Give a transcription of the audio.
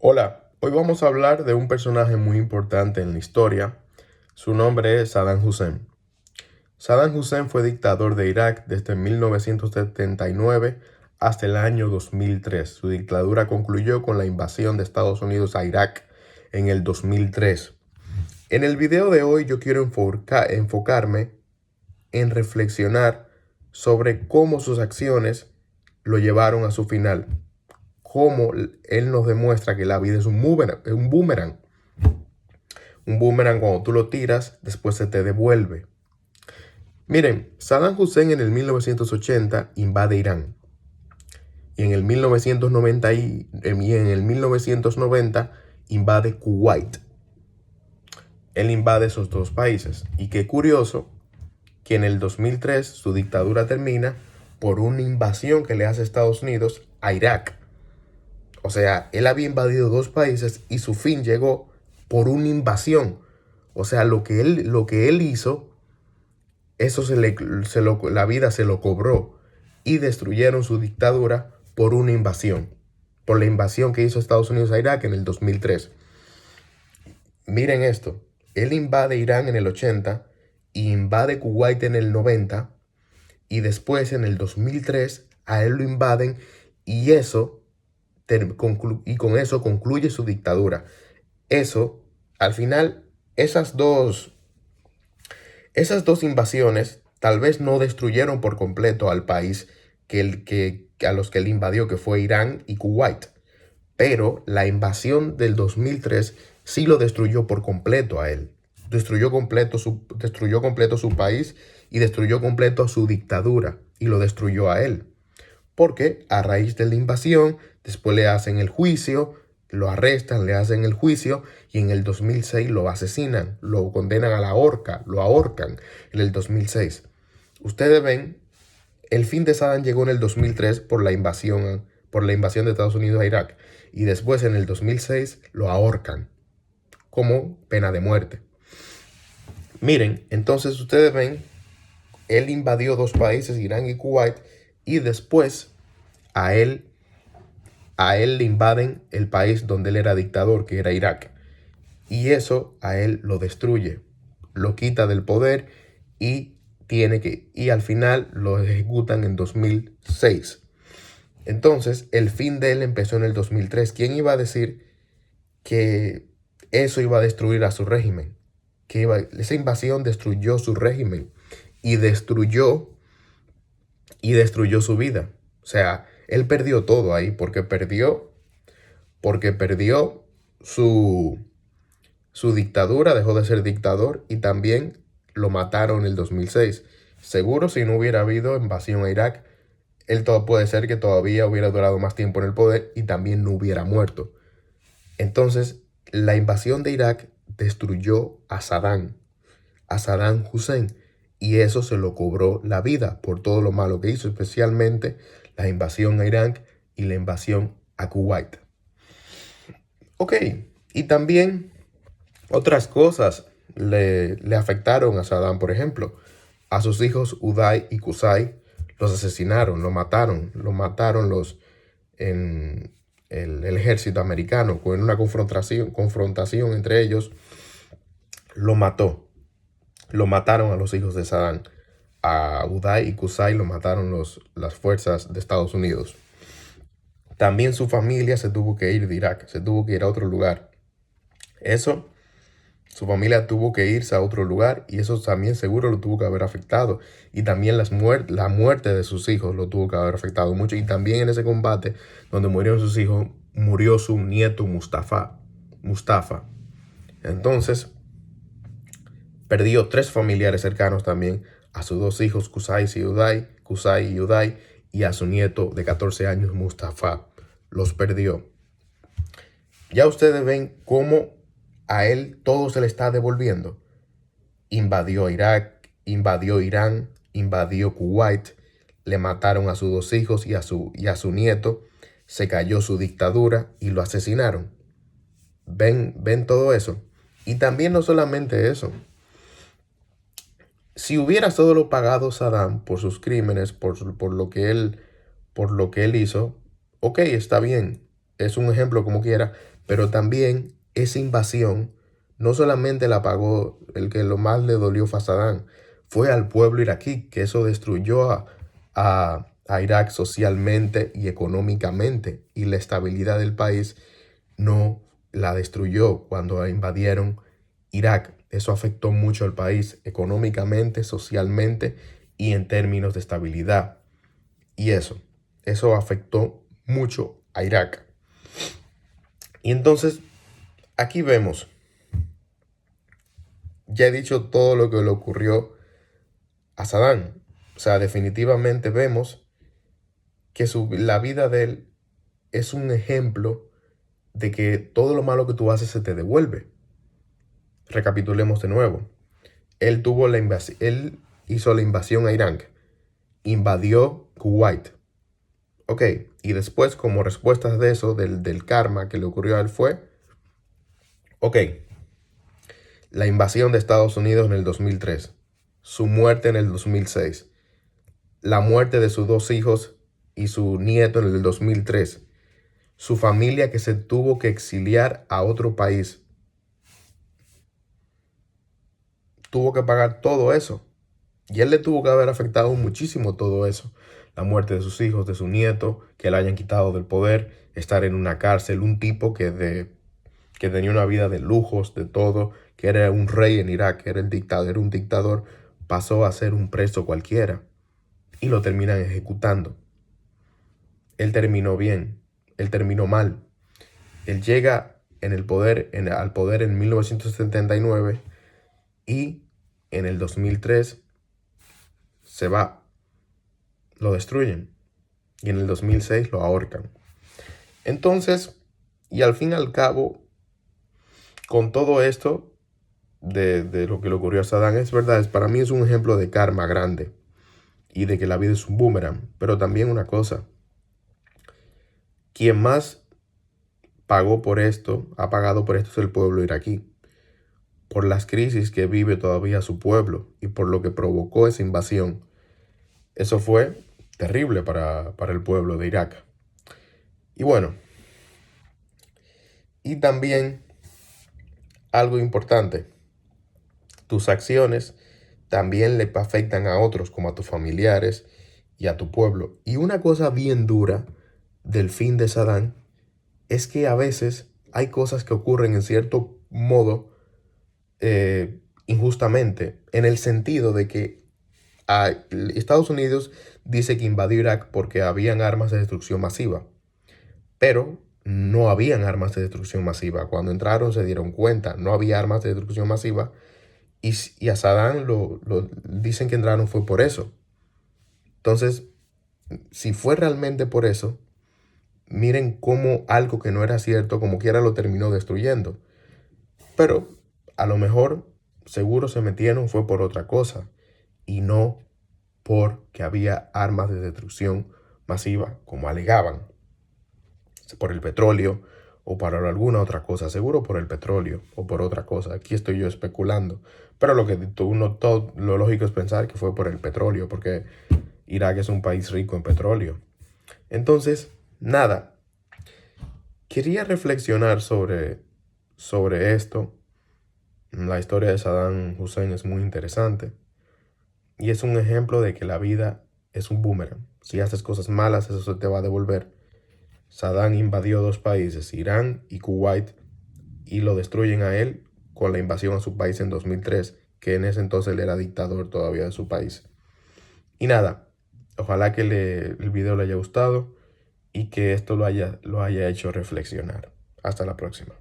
Hola, hoy vamos a hablar de un personaje muy importante en la historia. Su nombre es Saddam Hussein. Saddam Hussein fue dictador de Irak desde 1979 hasta el año 2003. Su dictadura concluyó con la invasión de Estados Unidos a Irak en el 2003. En el video de hoy yo quiero enfocarme en reflexionar sobre cómo sus acciones lo llevaron a su final. Cómo él nos demuestra que la vida es un boomerang, es un boomerang. Un boomerang cuando tú lo tiras, después se te devuelve. Miren, Saddam Hussein en el 1980 invade Irán. Y en el 1990 invade Kuwait. Él invade esos dos países. Y qué curioso que en el 2003 su dictadura termina por una invasión que le hace Estados Unidos a Irak. O sea, él había invadido dos países y su fin llegó por una invasión. O sea, lo que él hizo, eso la vida se lo cobró y destruyeron su dictadura por una invasión. Por la invasión que hizo Estados Unidos a Irak en el 2003. Miren esto, él invade Irán en el 80 y invade Kuwait en el 90 y después en el 2003 a él lo invaden y con eso concluye su dictadura. Eso, al final, esas dos invasiones tal vez no destruyeron por completo al país a los que él invadió, que fue Irán y Kuwait. Pero la invasión del 2003 sí lo destruyó por completo a él. Destruyó completo su país y destruyó completo su dictadura y lo destruyó a él. Porque a raíz de la invasión, después le hacen el juicio, lo arrestan, le hacen el juicio y en el 2006 lo asesinan, lo condenan a la horca, lo ahorcan en el 2006. Ustedes ven, el fin de Saddam llegó en el 2003 por la invasión de Estados Unidos a Irak y después en el 2006 lo ahorcan como pena de muerte. Miren, entonces ustedes ven, él invadió dos países, Irán y Kuwait, y después a él le invaden el país donde él era dictador, que era Irak. Y eso a él lo destruye, lo quita del poder y al final lo ejecutan en 2006. Entonces, el fin de él empezó en el 2003. ¿Quién iba a decir que eso iba a destruir a su régimen? Esa invasión destruyó su régimen y destruyó su vida. O sea, él perdió todo ahí porque perdió su dictadura, dejó de ser dictador y también lo mataron en el 2006. Seguro si no hubiera habido invasión a Irak, puede ser que todavía hubiera durado más tiempo en el poder y también no hubiera muerto. Entonces, la invasión de Irak destruyó a Saddam Hussein, y eso se lo cobró la vida por todo lo malo que hizo, especialmente la invasión a Irak y la invasión a Kuwait. Ok, y también otras cosas le afectaron a Saddam, por ejemplo, a sus hijos Uday y Qusay los asesinaron, lo mataron en el ejército americano, con una confrontación entre ellos, lo mató. Lo mataron a los hijos de Saddam. A Uday y Qusay lo mataron las fuerzas de Estados Unidos. También su familia se tuvo que ir de Irak, se tuvo que ir a otro lugar. Su familia tuvo que irse a otro lugar y eso también seguro lo tuvo que haber afectado. Y también la muerte de sus hijos lo tuvo que haber afectado mucho. Y también en ese combate donde murieron sus hijos, murió su nieto Mustafa. Entonces, perdió tres familiares cercanos también, a sus dos hijos Qusay y Uday, y a su nieto de 14 años Mustafa. Los perdió. Ya ustedes ven cómo a él todo se le está devolviendo. Invadió Irak, invadió Irán, invadió Kuwait, le mataron a sus dos hijos y a su nieto, se cayó su dictadura y lo asesinaron. ¿Ven todo eso? Y también no solamente eso. Si hubiera solo pagado Saddam por sus crímenes, por lo que él hizo, ok, está bien. es un ejemplo como quiera, pero también esa invasión no solamente la pagó el que lo más le dolió fue a Saddam, fue al pueblo iraquí, que eso destruyó a Irak socialmente y económicamente, y la estabilidad del país no la destruyó cuando invadieron Irak. Eso afectó mucho al país económicamente, socialmente y en términos de estabilidad. Y eso afectó mucho a Irak. Y entonces, aquí vemos, ya he dicho todo lo que le ocurrió a Saddam. O sea, definitivamente vemos que la vida de él es un ejemplo de que todo lo malo que tú haces se te devuelve. Recapitulemos de nuevo. Él hizo la invasión a Irán, invadió Kuwait. Ok, y después, como respuesta de eso, del karma que le ocurrió a él fue, ok, la invasión de Estados Unidos en el 2003, su muerte en el 2006, la muerte de sus dos hijos y su nieto en el 2003, su familia que se tuvo que exiliar a otro país, tuvo que pagar todo eso. Y él le tuvo que haber afectado muchísimo todo eso. La muerte de sus hijos, de su nieto, que le hayan quitado del poder, estar en una cárcel, un tipo que tenía una vida de lujos, de todo, que era un rey en Irak, era era un dictador, pasó a ser un preso cualquiera y lo terminan ejecutando. Él terminó bien, él terminó mal. Él llega al poder en 1979 y en el 2003 se va, lo destruyen y en el 2006 lo ahorcan. Entonces, y al fin y al cabo, con todo esto de lo que le ocurrió a Saddam, es verdad, para mí es un ejemplo de karma grande y de que la vida es un boomerang. Pero también una cosa, quien más ha pagado por esto es el pueblo iraquí, por las crisis que vive todavía su pueblo y por lo que provocó esa invasión. Eso fue terrible para el pueblo de Irak. Y bueno, y también algo importante, tus acciones también le afectan a otros, como a tus familiares y a tu pueblo. Y una cosa bien dura del fin de Saddam es que a veces hay cosas que ocurren en cierto modo injustamente, en el sentido de que Estados Unidos dice que invadió Irak porque habían armas de destrucción masiva, pero no habían armas de destrucción masiva. Cuando entraron se dieron cuenta, no había armas de destrucción masiva y a Saddam lo dicen que entraron fue por eso. Entonces, si fue realmente por eso, miren cómo algo que no era cierto, como quiera lo terminó destruyendo. Pero a lo mejor seguro se metieron fue por otra cosa y no porque había armas de destrucción masiva, como alegaban, por el petróleo o para alguna otra cosa, seguro por el petróleo o por otra cosa. Aquí estoy yo especulando, pero lo lógico es pensar que fue por el petróleo, porque Irak es un país rico en petróleo. Entonces, nada, quería reflexionar sobre esto. La historia de Saddam Hussein es muy interesante y es un ejemplo de que la vida es un boomerang. Si haces cosas malas, eso se te va a devolver. Saddam invadió dos países, Irán y Kuwait, y lo destruyen a él con la invasión a su país en 2003, que en ese entonces él era dictador todavía de su país. Y nada, ojalá que el video le haya gustado y que esto lo haya hecho reflexionar. Hasta la próxima.